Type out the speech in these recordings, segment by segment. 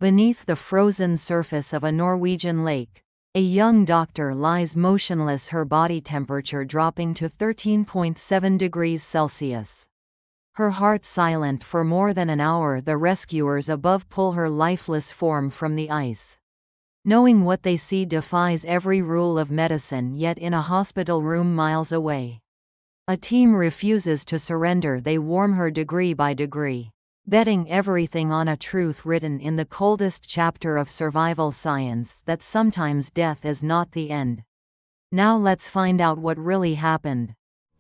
Beneath the frozen surface of a Norwegian lake, a young doctor lies motionless, her body temperature dropping to 13.7 degrees Celsius. Her heart silent for more than an hour, the rescuers above pull her lifeless form from the ice. Knowing what they see defies every rule of medicine, yet in a hospital room miles away, a team refuses to surrender. They warm her degree by degree, betting everything on a truth written in the coldest chapter of survival science, that sometimes death is not the end. Now let's find out what really happened.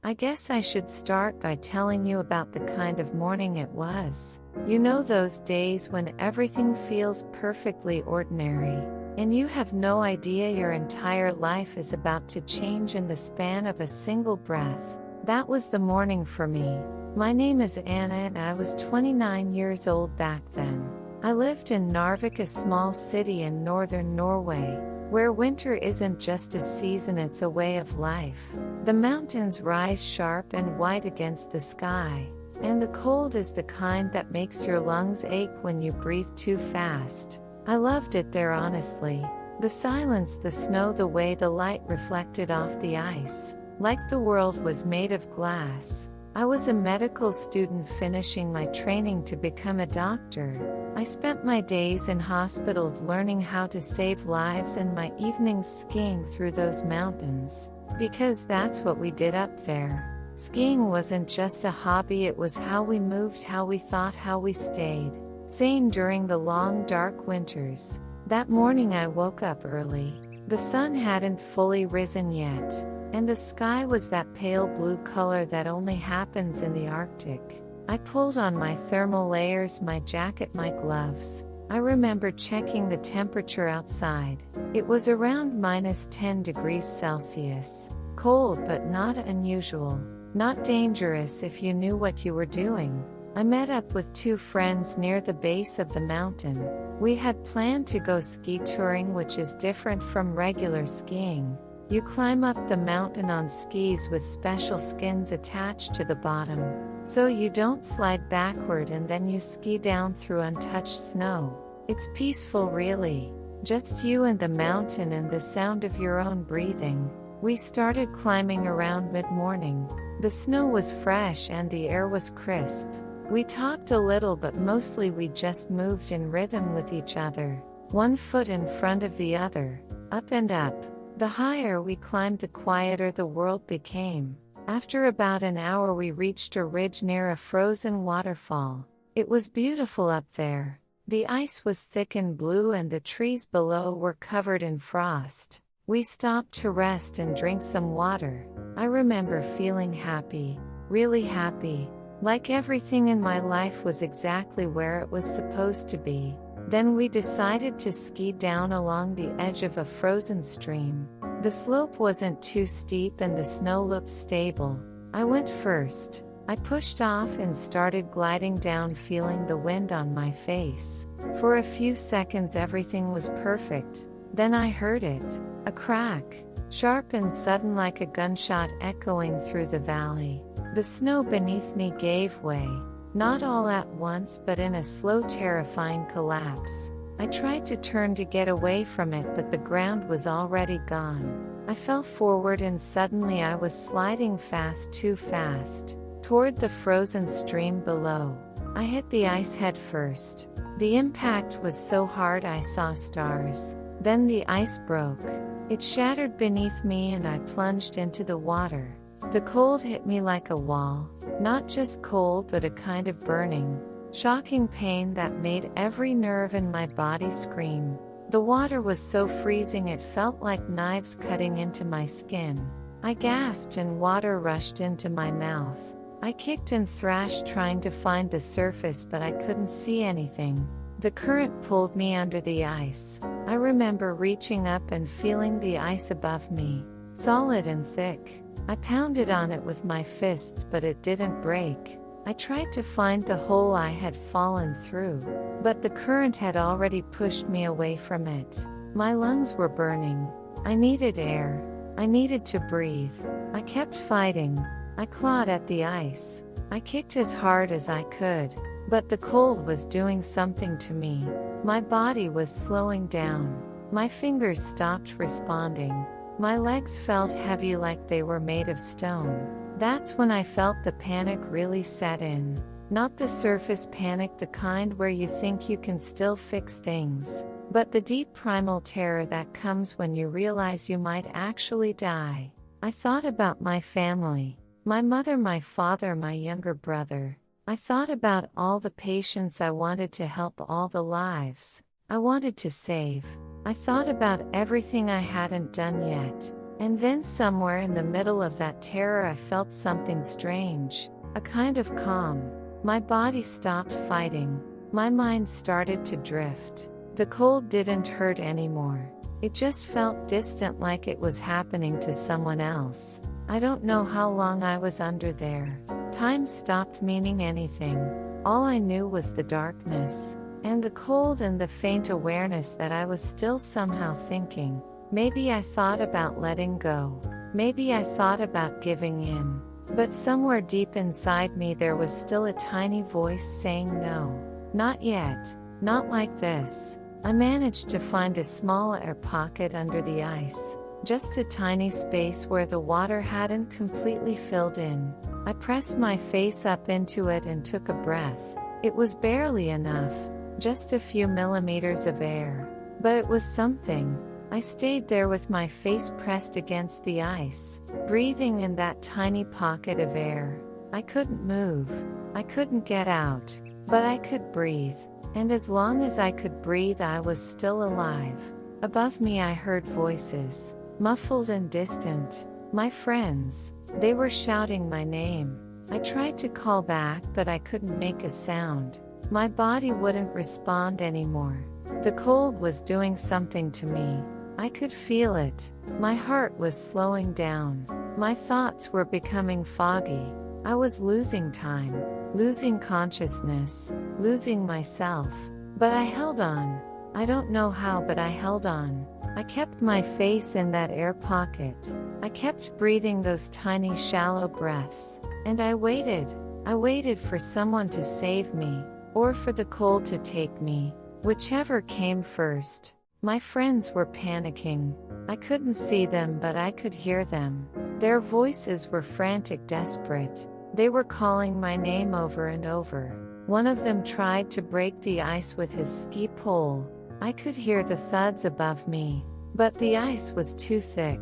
I guess I should start by telling you about the kind of morning it was. You know those days when everything feels perfectly ordinary, and you have no idea your entire life is about to change in the span of a single breath. That was the morning for me. My name is Anna and I was 29 years old back then. I lived in Narvik, a small city in northern Norway, where winter isn't just a season, it's a way of life. The mountains rise sharp and white against the sky, and the cold is the kind that makes your lungs ache when you breathe too fast. I loved it there, honestly. The silence, the snow, the way the light reflected off the ice, like the world was made of glass. I was a medical student finishing my training to become a doctor. I spent my days in hospitals learning how to save lives and my evenings skiing through those mountains, because that's what we did up there. Skiing wasn't just a hobby, it was how we moved, how we thought, how we stayed sane during the long dark winters. That morning I woke up early. The sun hadn't fully risen yet, and the sky was that pale blue color that only happens in the Arctic. I pulled on my thermal layers, my jacket, my gloves. I remember checking the temperature outside. It was around -10 degrees Celsius. Cold but not unusual. Not dangerous if you knew what you were doing. I met up with two friends near the base of the mountain. We had planned to go ski touring, which is different from regular skiing. You climb up the mountain on skis with special skins attached to the bottom, so you don't slide backward, and then you ski down through untouched snow. It's peaceful, really. Just you and the mountain and the sound of your own breathing. We started climbing around mid-morning. The snow was fresh and the air was crisp. We talked a little, but mostly we just moved in rhythm with each other, one foot in front of the other, up and up. The higher we climbed, the quieter the world became. After about an hour we reached a ridge near a frozen waterfall. It was beautiful up there. The ice was thick and blue and the trees below were covered in frost. We stopped to rest and drink some water. I remember feeling happy, really happy, like everything in my life was exactly where it was supposed to be. Then we decided to ski down along the edge of a frozen stream. The slope wasn't too steep and the snow looked stable. I went first. I pushed off and started gliding down, feeling the wind on my face. For a few seconds everything was perfect. Then I heard it. A crack. Sharp and sudden, like a gunshot echoing through the valley. The snow beneath me gave way. Not all at once, but in a slow, terrifying collapse. I tried to turn to get away from it, but the ground was already gone. I fell forward and suddenly I was sliding fast, too fast, toward the frozen stream below. I hit the ice head first. The impact was so hard I saw stars. Then the ice broke. It shattered beneath me and I plunged into the water. The cold hit me like a wall. Not just cold, but a kind of burning, shocking pain that made every nerve in my body scream. The water was so freezing it felt like knives cutting into my skin. I gasped and water rushed into my mouth. I kicked and thrashed trying to find the surface, but I couldn't see anything. The current pulled me under the ice. I remember reaching up and feeling the ice above me, solid and thick. I pounded on it with my fists, but it didn't break. I tried to find the hole I had fallen through, but the current had already pushed me away from it. My lungs were burning. I needed air. I needed to breathe. I kept fighting. I clawed at the ice. I kicked as hard as I could, but the cold was doing something to me. My body was slowing down. My fingers stopped responding. My legs felt heavy like they were made of stone. That's when I felt the panic really set in. Not the surface panic, the kind where you think you can still fix things, but the deep primal terror that comes when you realize you might actually die. I thought about my family, my mother, my father, my younger brother. I thought about all the patients I wanted to help, all the lives I wanted to save. I thought about everything I hadn't done yet. And then somewhere in the middle of that terror I felt something strange, a kind of calm. My body stopped fighting. My mind started to drift. The cold didn't hurt anymore. It just felt distant, like it was happening to someone else. I don't know how long I was under there. Time stopped meaning anything. All I knew was the darkness, and the cold, and the faint awareness that I was still somehow thinking. Maybe I thought about letting go. Maybe I thought about giving in. But somewhere deep inside me there was still a tiny voice saying no. Not yet. Not like this. I managed to find a small air pocket under the ice. Just a tiny space where the water hadn't completely filled in. I pressed my face up into it and took a breath. It was barely enough. Just a few millimeters of air. But it was something. I stayed there with my face pressed against the ice, breathing in that tiny pocket of air. I couldn't move. I couldn't get out. But I could breathe. And as long as I could breathe, I was still alive. Above me I heard voices, muffled and distant. My friends. They were shouting my name. I tried to call back, but I couldn't make a sound. My body wouldn't respond anymore. The cold was doing something to me. I could feel it. My heart was slowing down. My thoughts were becoming foggy. I was losing time, losing consciousness, losing myself. But I held on. I don't know how, but I held on. I kept my face in that air pocket. I kept breathing those tiny shallow breaths. And I waited. I waited for someone to save me, or for the cold to take me, whichever came first. My friends were panicking. I couldn't see them, but I could hear them. Their voices were frantic, desperate. They were calling my name over and over. One of them tried to break the ice with his ski pole. I could hear the thuds above me. But the ice was too thick.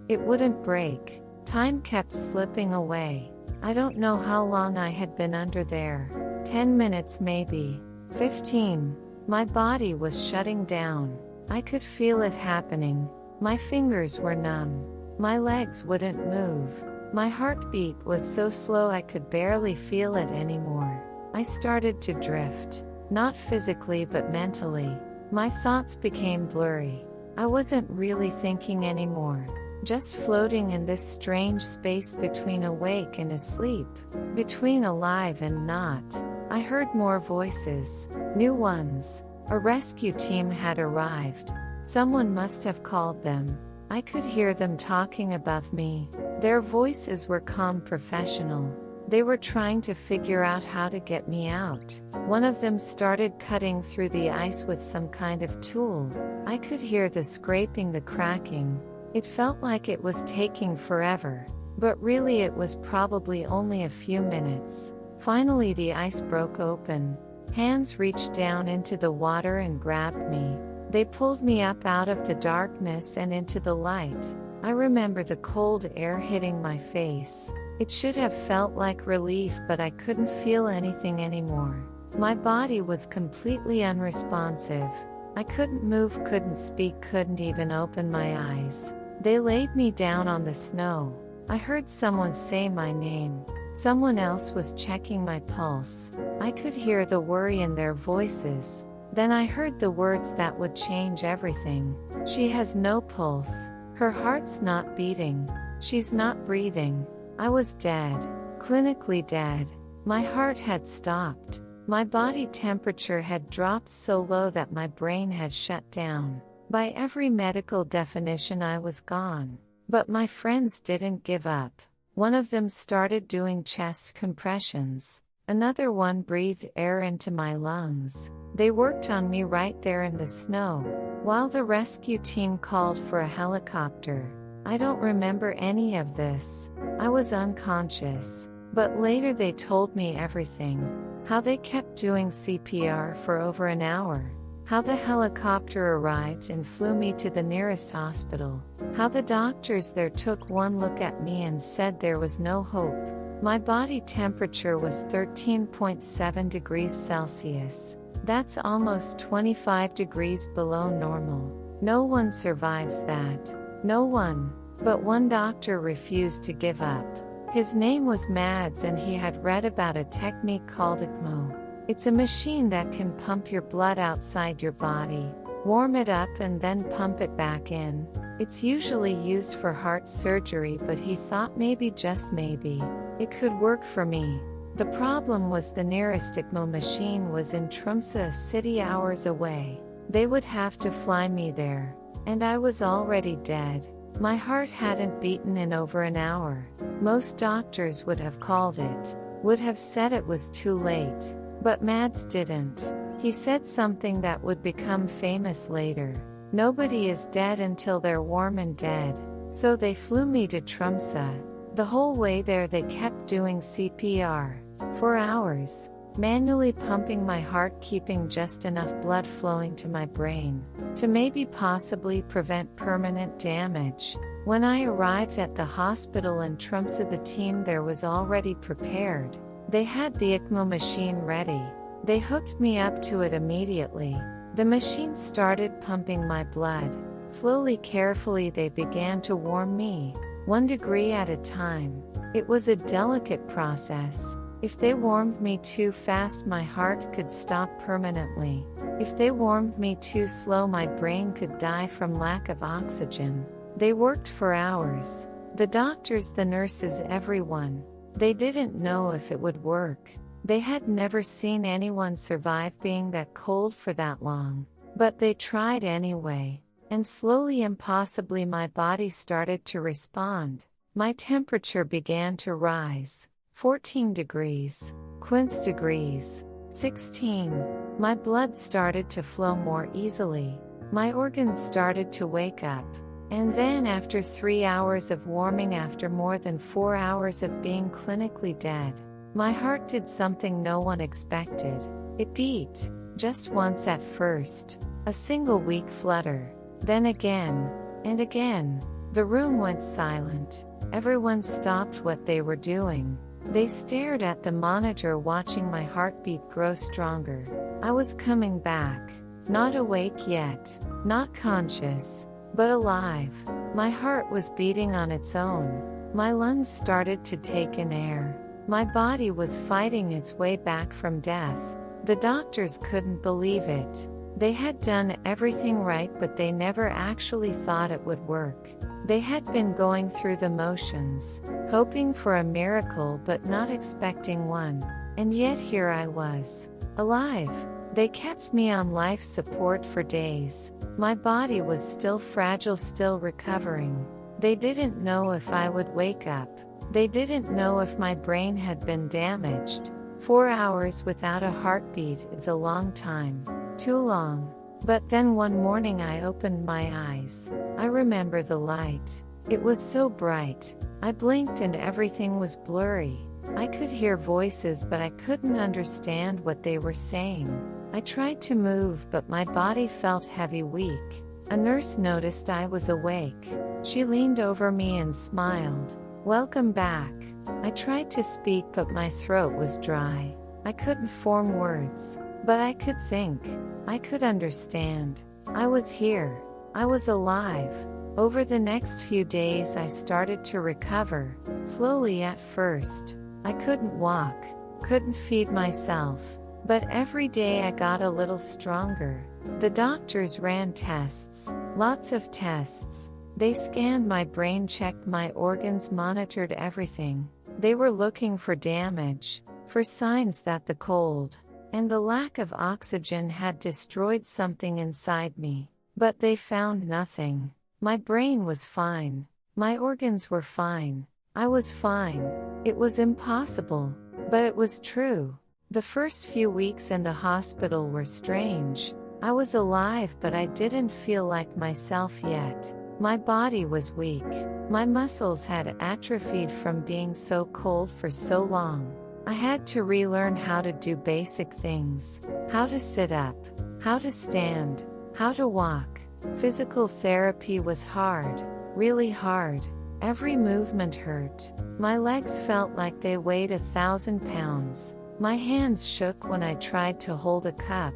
It wouldn't break. Time kept slipping away. I don't know how long I had been under there. 10 minutes maybe. 15. My body was shutting down. I could feel it happening. My fingers were numb. My legs wouldn't move. My heartbeat was so slow I could barely feel it anymore. I started to drift. Not physically but mentally. My thoughts became blurry. I wasn't really thinking anymore. Just floating in this strange space between awake and asleep. Between alive and not. I heard more voices. New ones. A rescue team had arrived. Someone must have called them. I could hear them talking above me. Their voices were calm, professional. They were trying to figure out how to get me out. One of them started cutting through the ice with some kind of tool. I could hear the scraping, the cracking. It felt like it was taking forever. But really it was probably only a few minutes. Finally the ice broke open. Hands reached down into the water and grabbed me. They pulled me up out of the darkness and into the light. I remember the cold air hitting my face. It should have felt like relief, but I couldn't feel anything anymore. My body was completely unresponsive. I couldn't move, couldn't speak, couldn't even open my eyes. They laid me down on the snow. I heard someone say my name. Someone else was checking my pulse. I could hear the worry in their voices. Then I heard the words that would change everything. She has no pulse. Her heart's not beating. She's not breathing. I was dead. Clinically dead. My heart had stopped. My body temperature had dropped so low that my brain had shut down. By every medical definition I was gone. But my friends didn't give up. One of them started doing chest compressions. Another one breathed air into my lungs. They worked on me right there in the snow, while the rescue team called for a helicopter. I don't remember any of this. I was unconscious. But later they told me everything. How they kept doing CPR for over an hour. How the helicopter arrived and flew me to the nearest hospital. How the doctors there took one look at me and said there was no hope. My body temperature was 13.7 degrees Celsius. That's almost 25 degrees below normal. No one survives that. No one. But one doctor refused to give up. His name was Mads and he had read about a technique called ECMO. It's a machine that can pump your blood outside your body, warm it up and then pump it back in. It's usually used for heart surgery, but he thought maybe, just maybe, it could work for me. The problem was the nearest ECMO machine was in Tromsø, a city hours away. They would have to fly me there. And I was already dead. My heart hadn't beaten in over an hour. Most doctors would have called it, would have said it was too late. But Mads didn't. He said something that would become famous later. Nobody is dead until they're warm and dead. So they flew me to Tromsø. The whole way there they kept doing CPR. For hours. Manually pumping my heart, keeping just enough blood flowing to my brain. To maybe possibly prevent permanent damage. When I arrived at the hospital in Tromsø, the team there was already prepared. They had the ECMO machine ready. They hooked me up to it immediately. The machine started pumping my blood. Slowly, carefully they began to warm me, 1 degree at a time. It was a delicate process. If they warmed me too fast, my heart could stop permanently. If they warmed me too slow, my brain could die from lack of oxygen. They worked for hours. The doctors, the nurses, everyone. They didn't know if it would work. They had never seen anyone survive being that cold for that long. But they tried anyway. And slowly, impossibly, my body started to respond. My temperature began to rise. 14 degrees. Quince degrees. 16. My blood started to flow more easily. My organs started to wake up. And then, after 3 hours of warming, after more than 4 hours of being clinically dead, my heart did something no one expected. It beat. Just once at first. A single weak flutter. Then again. And again. The room went silent. Everyone stopped what they were doing. They stared at the monitor, watching my heartbeat grow stronger. I was coming back. Not awake yet. Not conscious. But alive. My heart was beating on its own. My lungs started to take in air. My body was fighting its way back from death. The doctors couldn't believe it. They had done everything right, but they never actually thought it would work. They had been going through the motions, hoping for a miracle but not expecting one. And yet here I was, alive. They kept me on life support for days. My body was still fragile, still recovering. They didn't know if I would wake up. They didn't know if my brain had been damaged. 4 hours without a heartbeat is a long time. Too long. But then one morning I opened my eyes. I remember the light. It was so bright. I blinked and everything was blurry. I could hear voices, but I couldn't understand what they were saying. I tried to move, but my body felt heavy, weak. A nurse noticed I was awake. She leaned over me and smiled. "Welcome back." I tried to speak, but my throat was dry. I couldn't form words. But I could think. I could understand. I was here. I was alive. Over the next few days I started to recover. Slowly at first. I couldn't walk. Couldn't feed myself. But every day I got a little stronger. The doctors ran tests. Lots of tests. They scanned my brain, checked my organs, monitored everything. They were looking for damage. For signs that the cold and the lack of oxygen had destroyed something inside me. But they found nothing. My brain was fine. My organs were fine. I was fine. It was impossible. But it was true. The first few weeks in the hospital were strange. I was alive, but I didn't feel like myself yet. My body was weak. My muscles had atrophied from being so cold for so long. I had to relearn how to do basic things. How to sit up. How to stand. How to walk. Physical therapy was hard. Really hard. Every movement hurt. My legs felt like they weighed 1,000 pounds. My hands shook when I tried to hold a cup.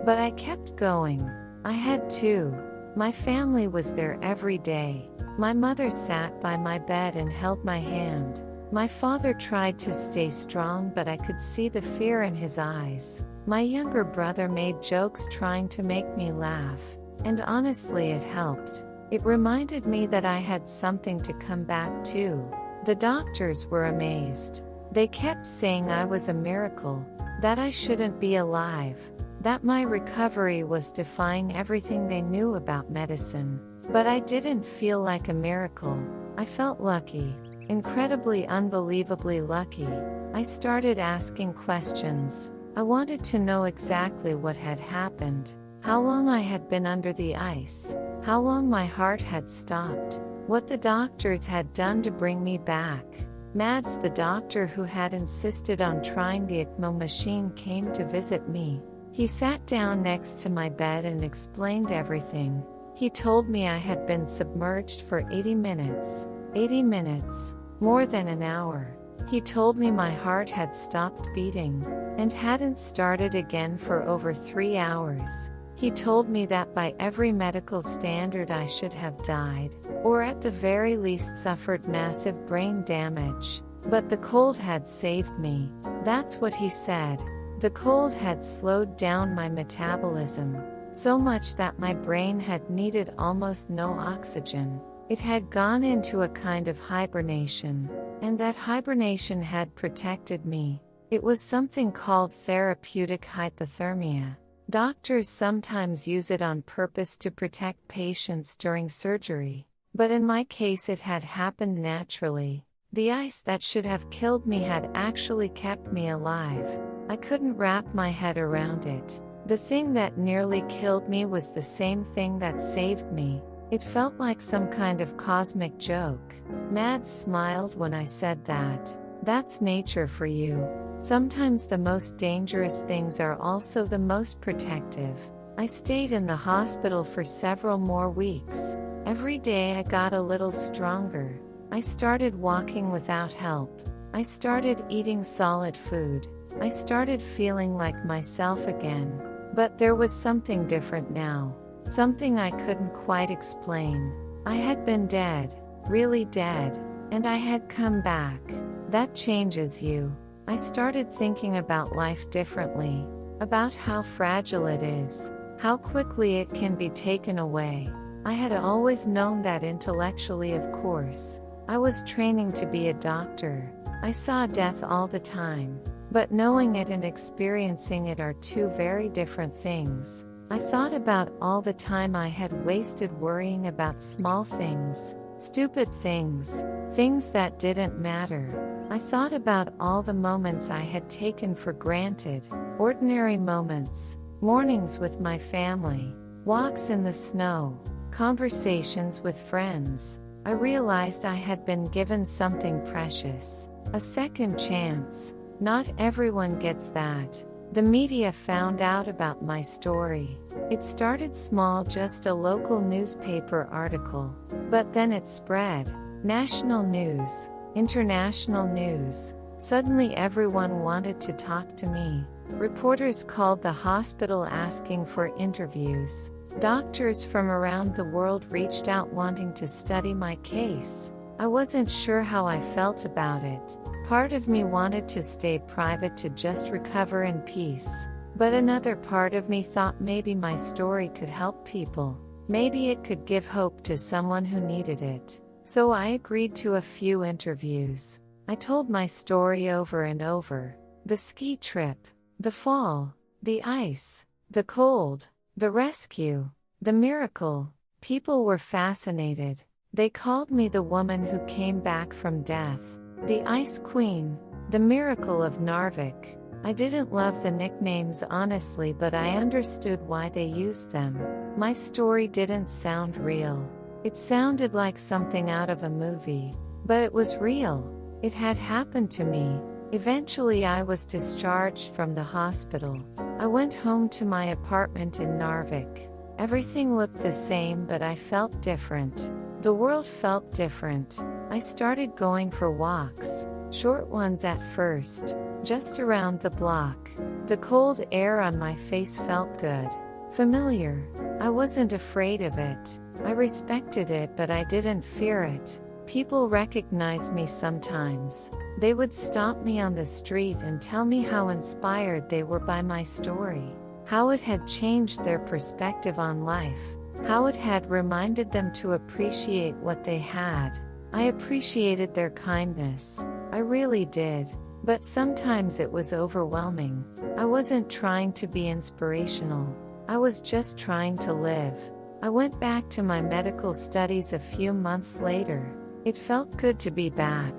But I kept going. I had to. My family was there every day. My mother sat by my bed and held my hand. My father tried to stay strong, but I could see the fear in his eyes. My younger brother made jokes trying to make me laugh. And honestly, it helped. It reminded me that I had something to come back to. The doctors were amazed. They kept saying I was a miracle, that I shouldn't be alive, that my recovery was defying everything they knew about medicine. But I didn't feel like a miracle. I felt lucky, incredibly, unbelievably lucky. I started asking questions. I wanted to know exactly what had happened, how long I had been under the ice, how long my heart had stopped, what the doctors had done to bring me back. Mads, the doctor who had insisted on trying the ECMO machine, came to visit me. He sat down next to my bed and explained everything. He told me I had been submerged for 80 minutes. 80 minutes. More than an hour. He told me my heart had stopped beating and hadn't started again for over 3 hours. He told me that by every medical standard I should have died, or at the very least suffered massive brain damage. But the cold had saved me. That's what he said. The cold had slowed down my metabolism, so much that my brain had needed almost no oxygen. It had gone into a kind of hibernation, and that hibernation had protected me. It was something called therapeutic hypothermia. Doctors sometimes use it on purpose to protect patients during surgery. But in my case, it had happened naturally. The ice that should have killed me had actually kept me alive. I couldn't wrap my head around it. The thing that nearly killed me was the same thing that saved me. It felt like some kind of cosmic joke. Mads smiled when I said that. That's nature for you. Sometimes the most dangerous things are also the most protective. I stayed in the hospital for several more weeks. Every day I got a little stronger. I started walking without help. I started eating solid food. I started feeling like myself again. But there was something different now. Something I couldn't quite explain. I had been dead, really dead, and I had come back. That changes you. I started thinking about life differently, about how fragile it is, how quickly it can be taken away. I had always known that intellectually, of course. I was training to be a doctor. I saw death all the time. But knowing it and experiencing it are two very different things. I thought about all the time I had wasted worrying about small things, stupid things, things that didn't matter. I thought about all the moments I had taken for granted, ordinary moments, mornings with my family, walks in the snow, conversations with friends. I realized I had been given something precious, a second chance. Not everyone gets that. The media found out about my story. It started small, just a local newspaper article. But then it spread. National news. International news. Suddenly everyone wanted to talk to me. Reporters called the hospital asking for interviews. Doctors from around the world reached out wanting to study my case. I wasn't sure how I felt about it. Part of me wanted to stay private to just recover in peace. But another part of me thought maybe my story could help people. Maybe it could give hope to someone who needed it. So I agreed to a few interviews. I told my story over and over. The ski trip, the fall, the ice, the cold, the rescue, the miracle. People were fascinated. They called me the woman who came back from death, the Ice Queen. The Miracle of Narvik. I didn't love the nicknames honestly, but I understood why they used them. My story didn't sound real. It sounded like something out of a movie. But it was real. It had happened to me. Eventually I was discharged from the hospital. I went home to my apartment in Narvik. Everything looked the same, but I felt different. The world felt different. I started going for walks, short ones at first, just around the block. The cold air on my face felt good, familiar. I wasn't afraid of it. I respected it, but I didn't fear it. People recognized me sometimes. They would stop me on the street and tell me how inspired they were by my story, how it had changed their perspective on life, how it had reminded them to appreciate what they had. I appreciated their kindness. I really did. But sometimes it was overwhelming. I wasn't trying to be inspirational. I was just trying to live. I went back to my medical studies a few months later. It felt good to be back,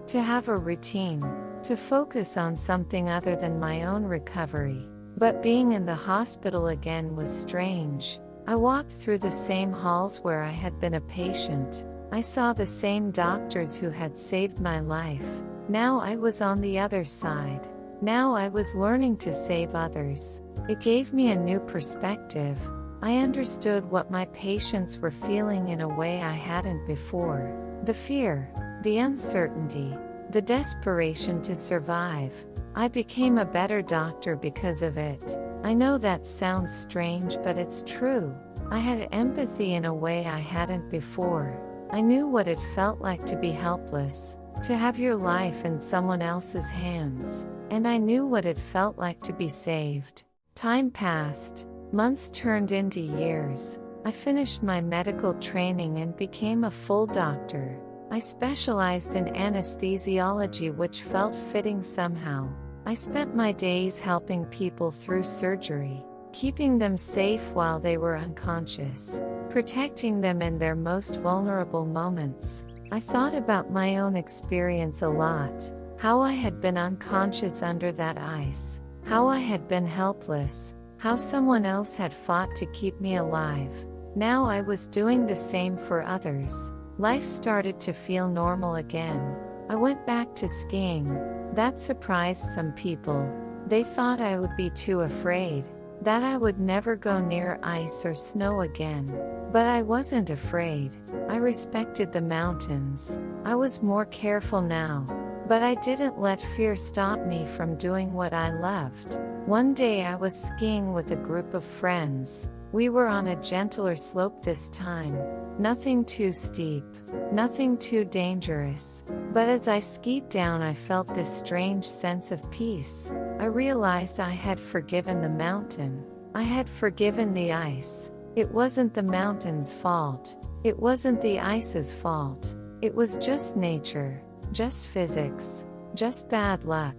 to have a routine, to focus on something other than my own recovery. But being in the hospital again was strange. I walked through the same halls where I had been a patient. I saw the same doctors who had saved my life. Now I was on the other side. Now I was learning to save others. It gave me a new perspective. I understood what my patients were feeling in a way I hadn't before. The fear, the uncertainty, the desperation to survive. I became a better doctor because of it. I know that sounds strange, but it's true. I had empathy in a way I hadn't before. I knew what it felt like to be helpless, to have your life in someone else's hands. And I knew what it felt like to be saved. Time passed. Months turned into years. I finished my medical training and became a full doctor. I specialized in anesthesiology, which felt fitting somehow. I spent my days helping people through surgery, keeping them safe while they were unconscious, protecting them in their most vulnerable moments. I thought about my own experience a lot, how I had been unconscious under that ice, how I had been helpless, how someone else had fought to keep me alive. Now I was doing the same for others. Life started to feel normal again. I went back to skiing. That surprised some people. They thought I would be too afraid, that I would never go near ice or snow again. But I wasn't afraid. I respected the mountains. I was more careful now. But I didn't let fear stop me from doing what I loved. One day I was skiing with a group of friends. We were on a gentler slope this time. Nothing too steep, nothing too dangerous. But as I skied down, I felt this strange sense of peace. I realized I had forgiven the mountain. I had forgiven the ice. It wasn't the mountain's fault. It wasn't the ice's fault. It was just nature, just physics, just bad luck.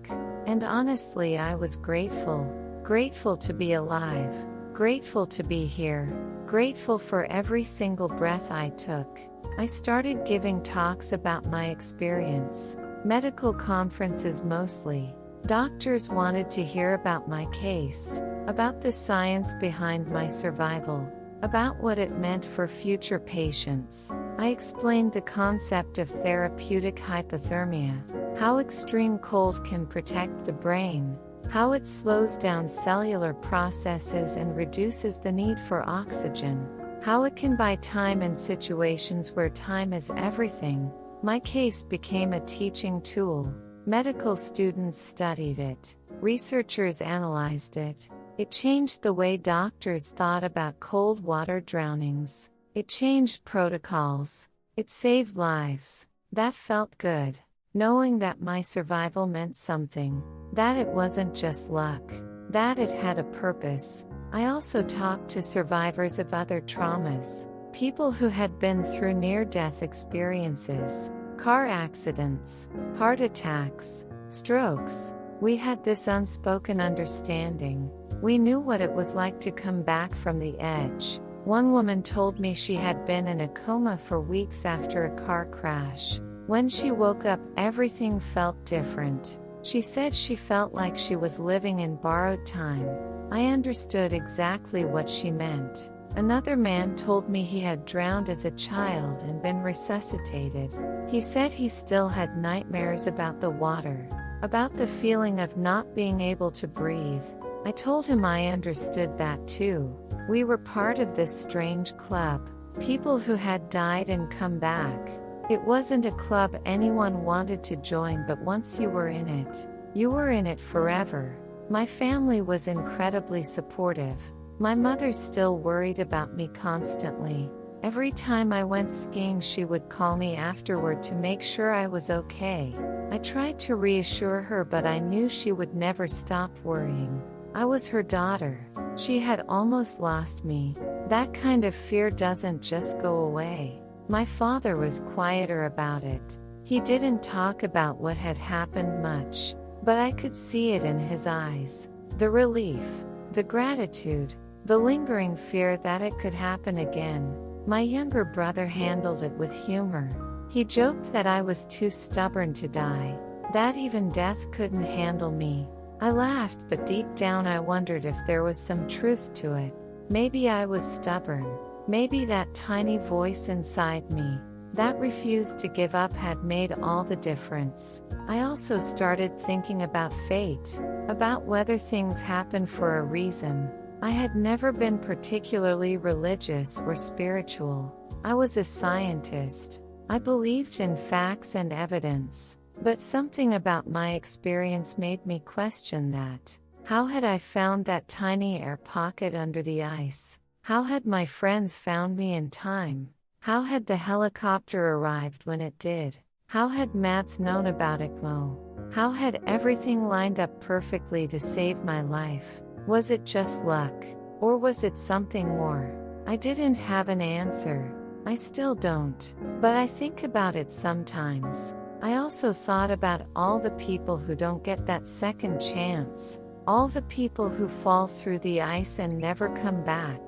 And honestly, I was grateful. Grateful to be alive. Grateful to be here. Grateful for every single breath I took. I started giving talks about my experience. Medical conferences mostly. Doctors wanted to hear about my case, about the science behind my survival, about what it meant for future patients. I explained the concept of therapeutic hypothermia, how extreme cold can protect the brain, how it slows down cellular processes and reduces the need for oxygen, how it can buy time in situations where time is everything. My case became a teaching tool. Medical students studied it. Researchers analyzed it. It changed the way doctors thought about cold water drownings. It changed protocols. It saved lives. That felt good. Knowing that my survival meant something. That it wasn't just luck. That it had a purpose. I also talked to survivors of other traumas. People who had been through near-death experiences. Car accidents. Heart attacks. Strokes. We had this unspoken understanding. We knew what it was like to come back from the edge. One woman told me she had been in a coma for weeks after a car crash. When she woke up, everything felt different. She said she felt like she was living in borrowed time. I understood exactly what she meant. Another man told me he had drowned as a child and been resuscitated. He said he still had nightmares about the water, about the feeling of not being able to breathe. I told him I understood that too. We were part of this strange club. People who had died and come back. It wasn't a club anyone wanted to join, but once you were in it, you were in it forever. My family was incredibly supportive. My mother still worried about me constantly. Every time I went skiing, she would call me afterward to make sure I was okay. I tried to reassure her, but I knew she would never stop worrying. I was her daughter. She had almost lost me. That kind of fear doesn't just go away. My father was quieter about it. He didn't talk about what had happened much, but I could see it in his eyes. The relief, the gratitude, the lingering fear that it could happen again. My younger brother handled it with humor. He joked that I was too stubborn to die, that even death couldn't handle me. I laughed, but deep down I wondered if there was some truth to it. Maybe I was stubborn. Maybe that tiny voice inside me, that refused to give up, had made all the difference. I also started thinking about fate, about whether things happen for a reason. I had never been particularly religious or spiritual. I was a scientist. I believed in facts and evidence. But something about my experience made me question that. How had I found that tiny air pocket under the ice? How had my friends found me in time? How had the helicopter arrived when it did? How had Mads known about ECMO? How had everything lined up perfectly to save my life? Was it just luck? Or was it something more? I didn't have an answer. I still don't. But I think about it sometimes. I also thought about all the people who don't get that second chance. All the people who fall through the ice and never come back.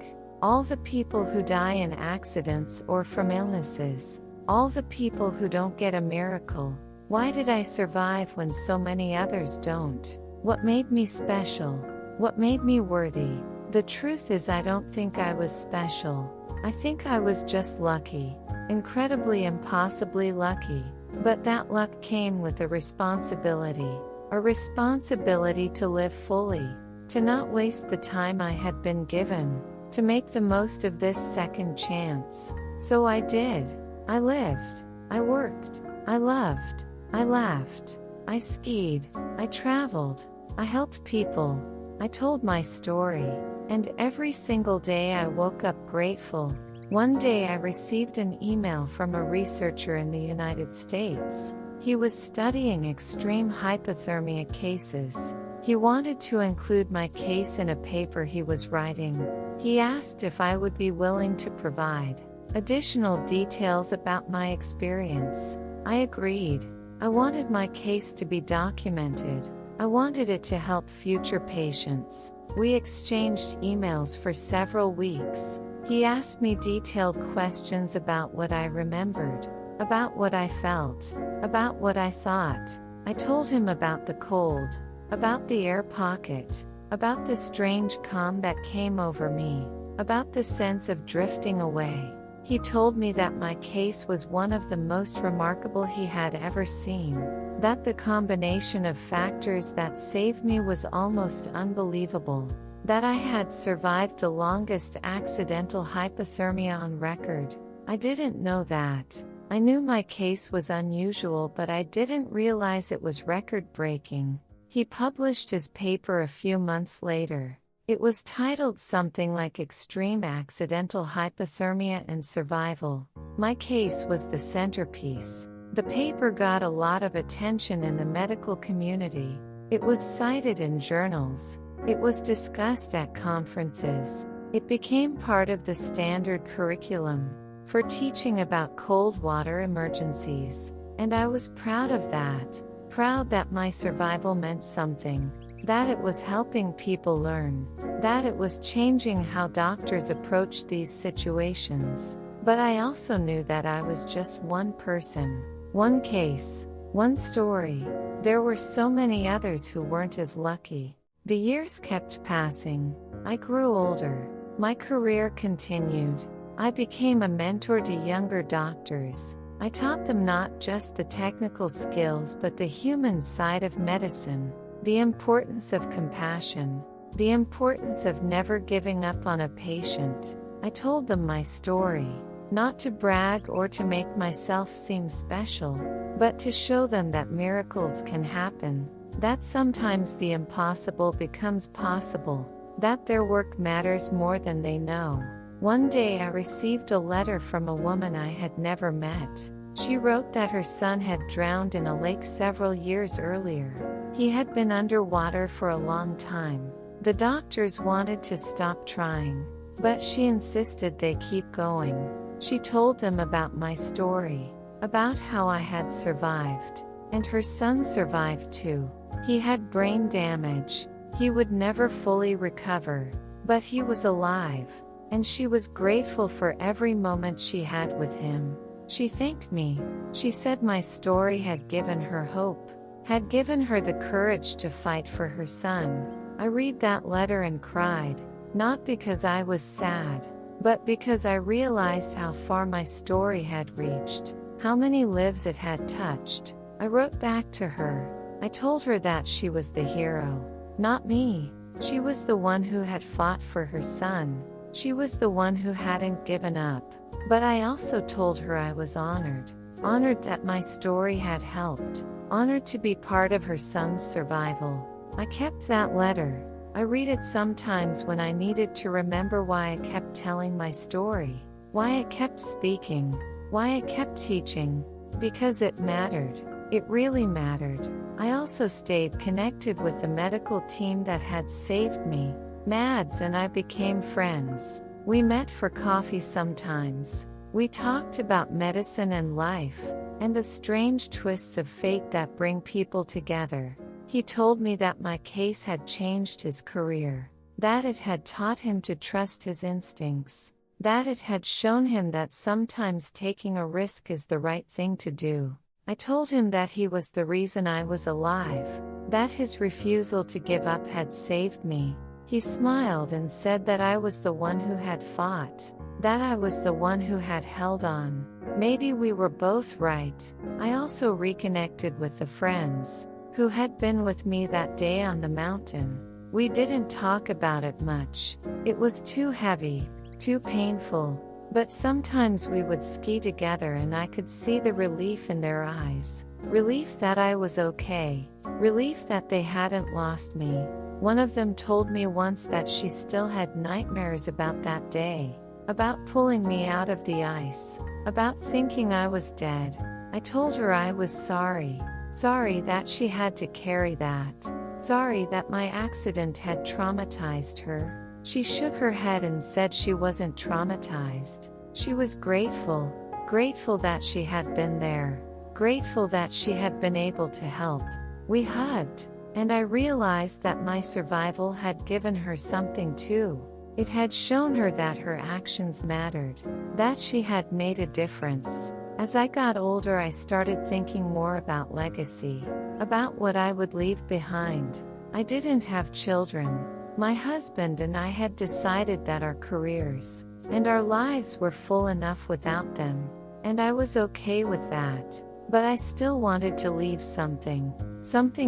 All the people who die in accidents or from illnesses. All the people who don't get a miracle. Why did I survive when so many others don't? What made me special? What made me worthy? The truth is, I don't think I was special. I think I was just lucky. Incredibly, impossibly lucky. But that luck came with a responsibility to live fully, to not waste the time I had been given, to make the most of this second chance. So I did. I lived. I worked. I loved. I laughed. I skied. I traveled. I helped people. I told my story. And every single day I woke up grateful. One day I received an email from a researcher in the United States. He was studying extreme hypothermia cases. He wanted to include my case in a paper he was writing. He asked if I would be willing to provide additional details about my experience. I agreed. I wanted my case to be documented. I wanted it to help future patients. We exchanged emails for several weeks. He asked me detailed questions about what I remembered, about what I felt, about what I thought. I told him about the cold, about the air pocket, about the strange calm that came over me, about the sense of drifting away. He told me that my case was one of the most remarkable he had ever seen, that the combination of factors that saved me was almost unbelievable. That I had survived the longest accidental hypothermia on record. I didn't know that. I knew my case was unusual, but I didn't realize it was record-breaking. He published his paper a few months later. It was titled something like Extreme Accidental Hypothermia and Survival. My case was the centerpiece. The paper got a lot of attention in the medical community. It was cited in journals. It was discussed at conferences. It became part of the standard curriculum for teaching about cold water emergencies. And I was proud of that. Proud that my survival meant something. That it was helping people learn. That it was changing how doctors approached these situations. But I also knew that I was just one person. One case. One story. There were so many others who weren't as lucky. The years kept passing. I grew older. My career continued. I became a mentor to younger doctors. I taught them not just the technical skills but the human side of medicine, the importance of compassion, the importance of never giving up on a patient. I told them my story, not to brag or to make myself seem special, but to show them that miracles can happen, that sometimes the impossible becomes possible, that their work matters more than they know. One day I received a letter from a woman I had never met. She wrote that her son had drowned in a lake several years earlier. He had been underwater for a long time. The doctors wanted to stop trying, but she insisted they keep going. She told them about my story, about how I had survived, and her son survived too. He had brain damage. He would never fully recover, but he was alive, and she was grateful for every moment she had with him. She thanked me. She said my story had given her hope, had given her the courage to fight for her son. I read that letter and cried, not because I was sad, but because I realized how far my story had reached, how many lives it had touched. I wrote back to her. I told her that she was the hero, not me. She was the one who had fought for her son. She was the one who hadn't given up. But I also told her I was honored that my story had helped, honored to be part of her son's survival. I kept that letter. I read it sometimes when I needed to remember why I kept telling my story, why I kept speaking, why I kept teaching, because it mattered. It really mattered. I also stayed connected with the medical team that had saved me. Mads and I became friends. We met for coffee sometimes. We talked about medicine and life, and the strange twists of fate that bring people together. He told me that my case had changed his career, that it had taught him to trust his instincts, that it had shown him that sometimes taking a risk is the right thing to do. I told him that he was the reason I was alive, that his refusal to give up had saved me. He smiled and said that I was the one who had fought, that I was the one who had held on. Maybe we were both right. I also reconnected with the friends who had been with me that day on the mountain. We didn't talk about it much. It was too heavy, too painful, but sometimes we would ski together and I could see the relief in their eyes. Relief that I was okay. Relief that they hadn't lost me. One of them told me once that she still had nightmares about that day, about pulling me out of the ice, about thinking I was dead. I told her I was sorry. Sorry that she had to carry that. Sorry that my accident had traumatized her. She shook her head and said she wasn't traumatized. She was grateful. Grateful that she had been there. Grateful that she had been able to help. We hugged. And I realized that my survival had given her something too. It had shown her that her actions mattered, that she had made a difference. As I got older, I started thinking more about legacy, about what I would leave behind. I didn't have children. My husband and I had decided that our careers and our lives were full enough without them, and I was okay with that. But I still wanted to leave something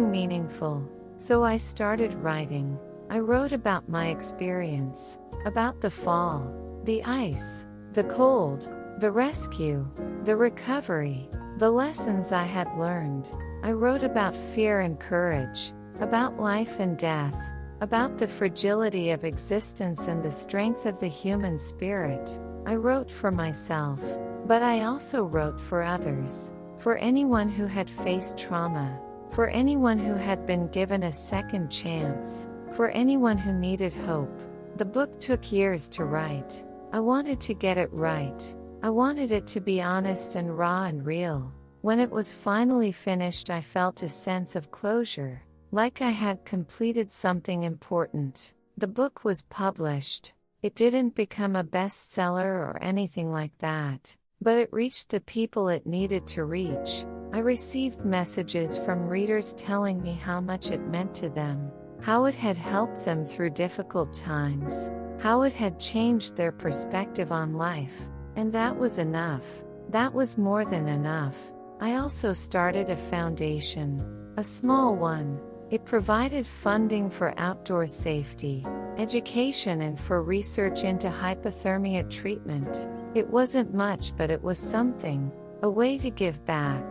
meaningful. So I started writing. I wrote about my experience, about the fall, the ice, the cold, the rescue, the recovery, the lessons I had learned. I wrote about fear and courage, about life and death, about the fragility of existence and the strength of the human spirit. I wrote for myself, but I also wrote for others, for anyone who had faced trauma, for anyone who had been given a second chance, for anyone who needed hope. The book took years to write. I wanted to get it right. I wanted it to be honest and raw and real. When it was finally finished, I felt a sense of closure, like I had completed something important. The book was published. It didn't become a bestseller or anything like that, but it reached the people it needed to reach. I received messages from readers telling me how much it meant to them, how it had helped them through difficult times, how it had changed their perspective on life, and that was enough. That was more than enough. I also started a foundation, a small one. It provided funding for outdoor safety, education, and for research into hypothermia treatment. It wasn't much, but it was something, a way to give back,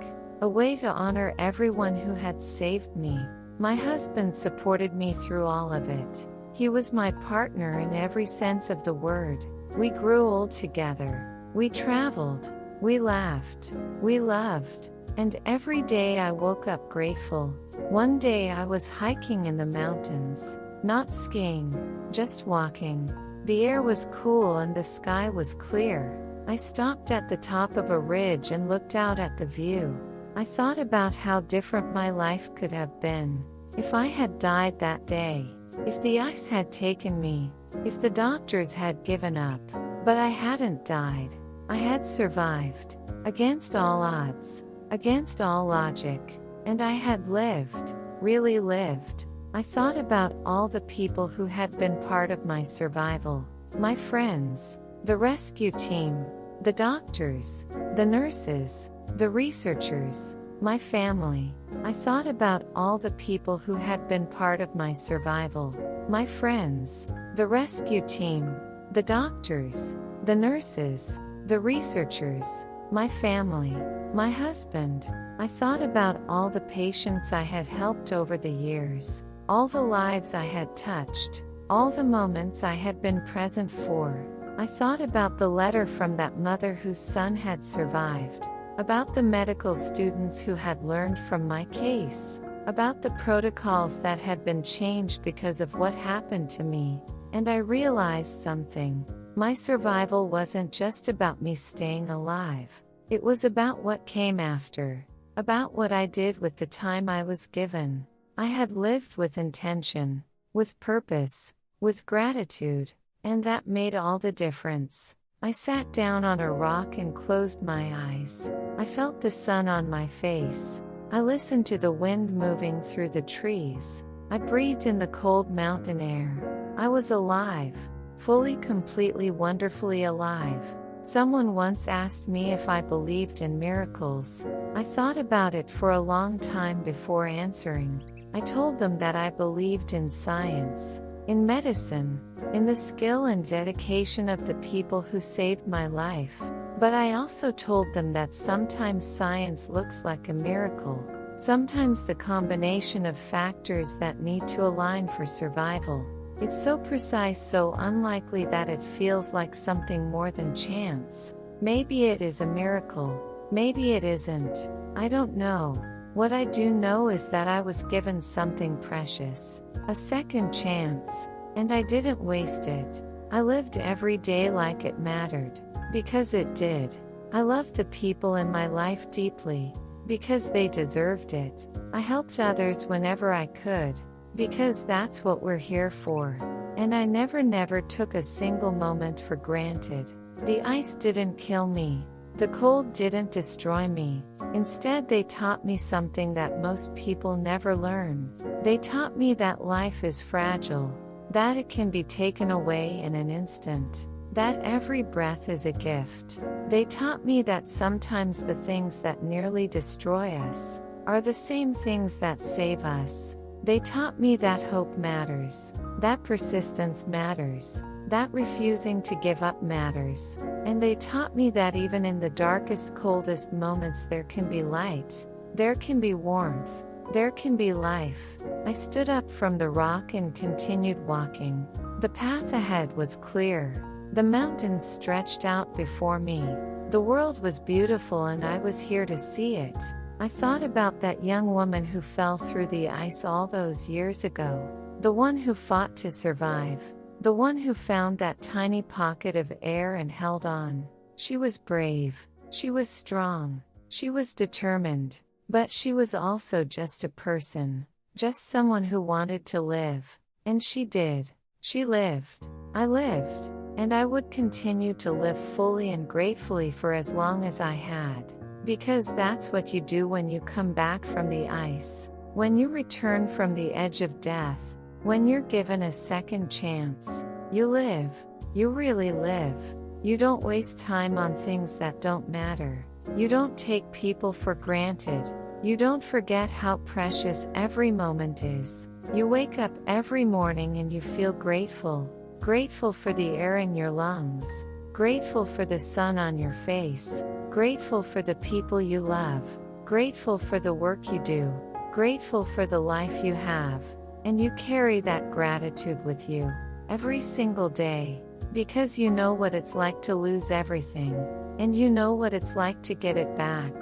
a way to honor everyone who had saved me. My husband supported me through all of it. He was my partner in every sense of the word. We grew old together. We traveled. We laughed. We loved. And every day I woke up grateful. One day I was hiking in the mountains, not skiing, just walking. The air was cool and the sky was clear. I stopped at the top of a ridge and looked out at the view. I thought about how different my life could have been if I had died that day, if the ice had taken me, if the doctors had given up. But I hadn't died. I had survived, against all odds, against all logic, and I had lived, really lived. I thought about all the people who had been part of my survival, my friends, the rescue team, the doctors, the nurses, the researchers, my family. I thought about all the people who had been part of my survival, my friends, the rescue team, the doctors, the nurses, the researchers, my family, my husband. I thought about all the patients I had helped over the years, all the lives I had touched, all the moments I had been present for. I thought about the letter from that mother whose son had survived, about the medical students who had learned from my case, about the protocols that had been changed because of what happened to me. And I realized something. My survival wasn't just about me staying alive. It was about what came after, about what I did with the time I was given. I had lived with intention, with purpose, with gratitude, and that made all the difference. I sat down on a rock and closed my eyes. I felt the sun on my face. I listened to the wind moving through the trees. I breathed in the cold mountain air. I was alive. Fully, completely, wonderfully alive. Someone once asked me if I believed in miracles. I thought about it for a long time before answering. I told them that I believed in science, in medicine, in the skill and dedication of the people who saved my life. But I also told them that sometimes science looks like a miracle. Sometimes the combination of factors that need to align for survival is so precise, so unlikely that it feels like something more than chance. Maybe it is a miracle. Maybe it isn't. I don't know. What I do know is that I was given something precious, a second chance, and I didn't waste it. I lived every day like it mattered, because it did. I loved the people in my life deeply, because they deserved it. I helped others whenever I could, because that's what we're here for. And I never took a single moment for granted. The ice didn't kill me. The cold didn't destroy me. Instead, they taught me something that most people never learn. They taught me that life is fragile, that it can be taken away in an instant, that every breath is a gift. They taught me that sometimes the things that nearly destroy us are the same things that save us. They taught me that hope matters, that persistence matters, that refusing to give up matters. And they taught me that even in the darkest, coldest moments there can be light, there can be warmth, there can be life. I stood up from the rock and continued walking. The path ahead was clear. The mountains stretched out before me. The world was beautiful and I was here to see it. I thought about that young woman who fell through the ice all those years ago, the one who fought to survive, the one who found that tiny pocket of air and held on. She was brave, she was strong, she was determined, but she was also just a person, just someone who wanted to live. And she did. She lived. I lived. And I would continue to live fully and gratefully for as long as I had. Because that's what you do when you come back from the ice. When you return from the edge of death, when you're given a second chance, you live. You really live. You don't waste time on things that don't matter. You don't take people for granted. You don't forget how precious every moment is. You wake up every morning and you feel grateful. Grateful for the air in your lungs. Grateful for the sun on your face. Grateful for the people you love. Grateful for the work you do. Grateful for the life you have. And you carry that gratitude with you every single day. Because you know what it's like to lose everything. And you know what it's like to get it back.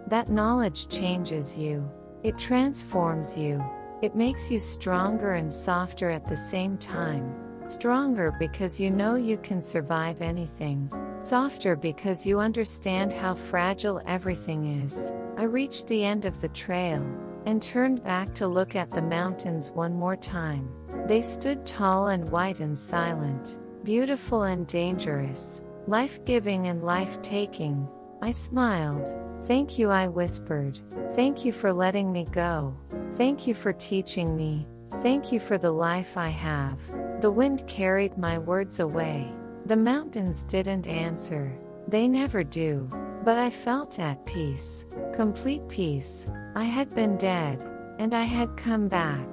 That knowledge changes you. It transforms you. It makes you stronger and softer at the same time. Stronger because you know you can survive anything. Softer because you understand how fragile everything is. I reached the end of the trail and turned back to look at the mountains one more time. They stood tall and white and silent, beautiful and dangerous, life-giving and life-taking. I smiled. Thank you, I whispered. Thank you for letting me go. Thank you for teaching me. Thank you for the life I have. The wind carried my words away. The mountains didn't answer. They never do. But I felt at peace. Complete peace. I had been dead, and I had come back.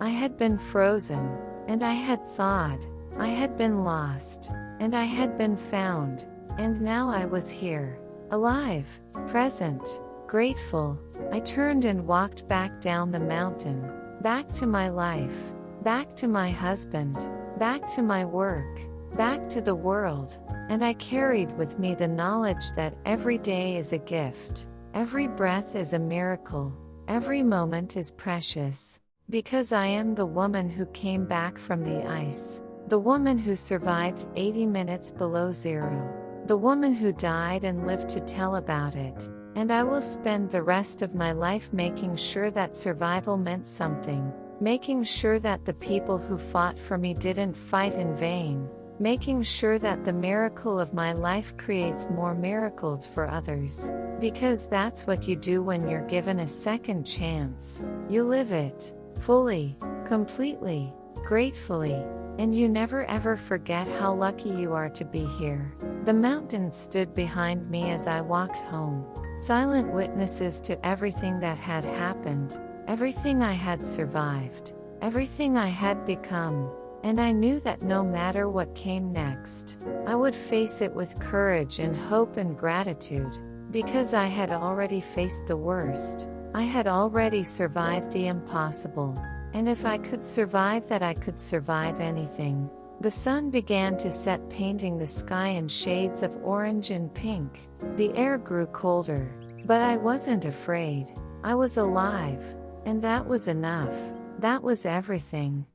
I had been frozen, and I had thawed. I had been lost, and I had been found. And now I was here. Alive, present, grateful. I turned and walked back down the mountain. Back to my life. Back to my husband. Back to my work. Back to the world. And I carried with me the knowledge that every day is a gift. Every breath is a miracle. Every moment is precious. Because I am the woman who came back from the ice. The woman who survived 80 minutes below zero. The woman who died and lived to tell about it. And I will spend the rest of my life making sure that survival meant something. Making sure that the people who fought for me didn't fight in vain. Making sure that the miracle of my life creates more miracles for others. Because that's what you do when you're given a second chance. You live it. Fully. Completely. Gratefully. And you never ever forget how lucky you are to be here. The mountains stood behind me as I walked home. Silent witnesses to everything that had happened. Everything I had survived. Everything I had become. And I knew that no matter what came next, I would face it with courage and hope and gratitude. Because I had already faced the worst. I had already survived the impossible. And if I could survive that, I could survive anything. The sun began to set, painting the sky in shades of orange and pink. The air grew colder. But I wasn't afraid. I was alive. And that was enough. That was everything.